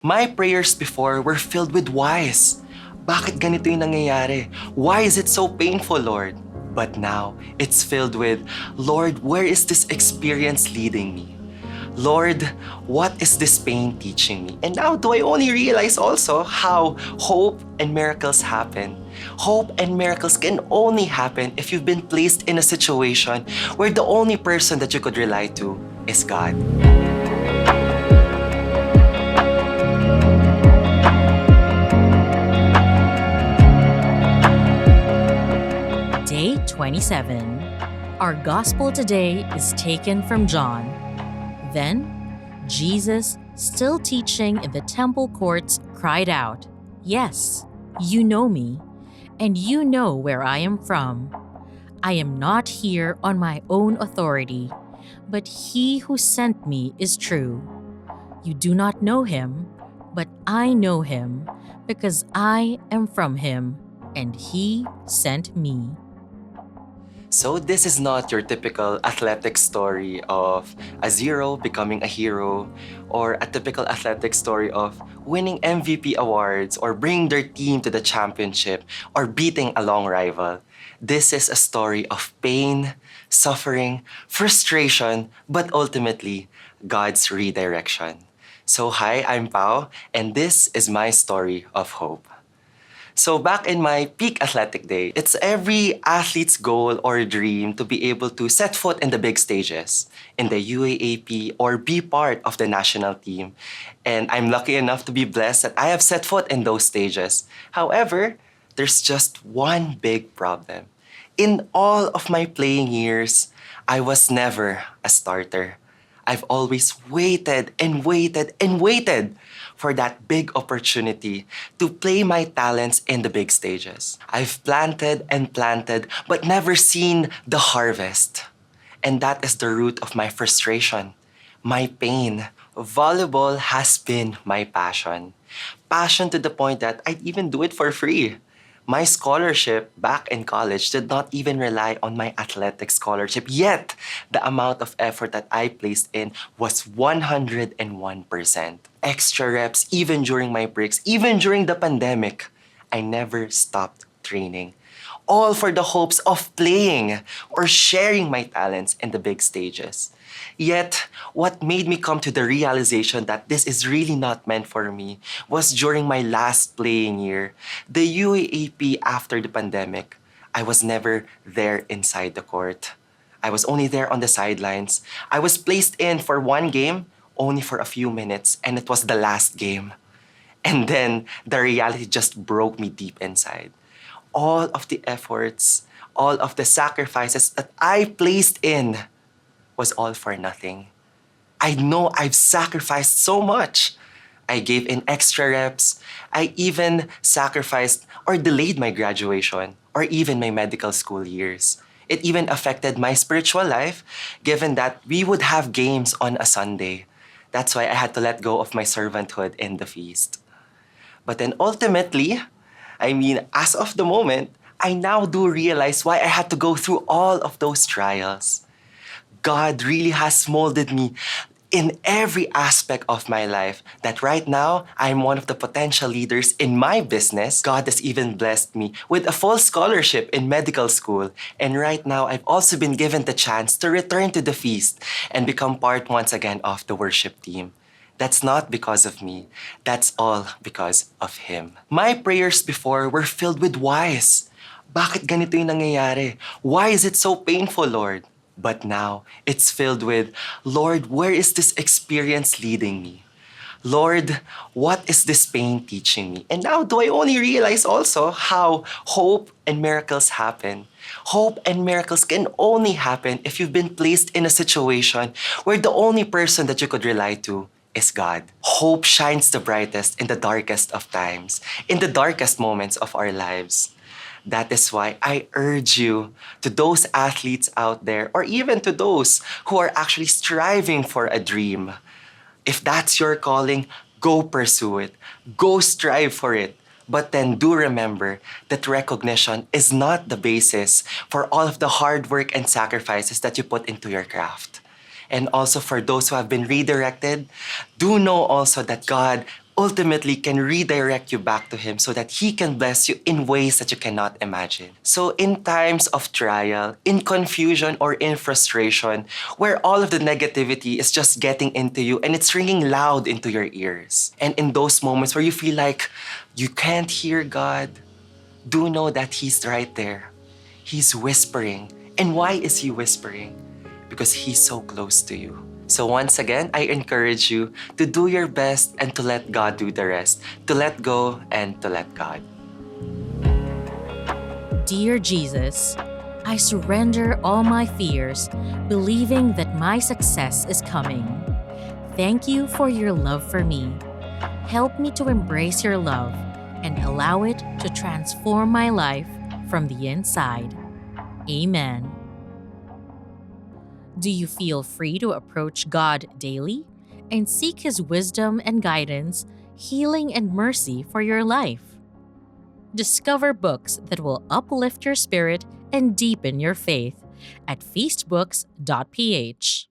My prayers before were filled with whys. Bakit ganito yung nangyayari? Why is it so painful, Lord? But now, it's filled with, Lord, where is this experience leading me? Lord, what is this pain teaching me? And now do I only realize also how hope and miracles happen. Hope and miracles can only happen if you've been placed in a situation where the only person that you could rely to is God. Day 27. Our gospel today is taken from John. Then, Jesus, still teaching in the temple courts, cried out, "Yes, you know me, and you know where I am from. I am not here on my own authority, but he who sent me is true. You do not know him, but I know him, because I am from him, and he sent me." So this is not your typical athletic story of a zero becoming a hero, or a typical athletic story of winning MVP awards or bringing their team to the championship or beating a long rival. This is a story of pain, suffering, frustration, but ultimately God's redirection. So hi, I'm Pau, and this is my story of hope. So back in my peak athletic day, it's every athlete's goal or dream to be able to set foot in the big stages, in the UAAP, or be part of the national team. And I'm lucky enough to be blessed that I have set foot in those stages. However, there's just one big problem. In all of my playing years, I was never a starter. I've always waited and waited and waited for that big opportunity to play my talents in the big stages. I've planted and planted, but never seen the harvest. And that is the root of my frustration, my pain. Volleyball has been my passion. Passion to the point that I'd even do it for free. My scholarship back in college did not even rely on my athletic scholarship, yet the amount of effort that I placed in was 101%. Extra reps, even during my breaks, even during the pandemic, I never stopped training. All for the hopes of playing or sharing my talents in the big stages. Yet, what made me come to the realization that this is really not meant for me was during my last playing year, the UAAP after the pandemic. I was never there inside the court. I was only there on the sidelines. I was placed in for one game, only for a few minutes, and it was the last game. And then the reality just broke me deep inside. All of the efforts, all of the sacrifices that I placed in was all for nothing. I know I've sacrificed so much. I gave in extra reps. I even sacrificed or delayed my graduation or even my medical school years. It even affected my spiritual life, given that we would have games on a Sunday. That's why I had to let go of my servanthood in the feast. But then ultimately, as of the moment, I now do realize why I had to go through all of those trials. God really has molded me in every aspect of my life, that right now, I'm one of the potential leaders in my business. God has even blessed me with a full scholarship in medical school. And right now, I've also been given the chance to return to the feast and become part once again of the worship team. That's not because of me. That's all because of Him. My prayers before were filled with whys. Bakit ganito yung nangyayari? Why is it so painful, Lord? But now, it's filled with, Lord, where is this experience leading me? Lord, what is this pain teaching me? And now do I only realize also how hope and miracles happen. Hope and miracles can only happen if you've been placed in a situation where the only person that you could rely to is God. Hope shines the brightest in the darkest of times, in the darkest moments of our lives. That is why I urge you, to those athletes out there, or even to those who are actually striving for a dream. If that's your calling, go pursue it. Go strive for it. But then do remember that recognition is not the basis for all of the hard work and sacrifices that you put into your craft. And also for those who have been redirected, do know also that God ultimately can redirect you back to Him so that He can bless you in ways that you cannot imagine. So, in times of trial, in confusion, or in frustration, where all of the negativity is just getting into you and it's ringing loud into your ears, and in those moments where you feel like you can't hear God, do know that He's right there. He's whispering. And why is He whispering? Because He's so close to you. So once again, I encourage you to do your best and to let God do the rest, to let go and to let God. Dear Jesus, I surrender all my fears, believing that my success is coming. Thank you for your love for me. Help me to embrace your love and allow it to transform my life from the inside. Amen. Do you feel free to approach God daily and seek His wisdom and guidance, healing and mercy for your life? Discover books that will uplift your spirit and deepen your faith at feastbooks.ph.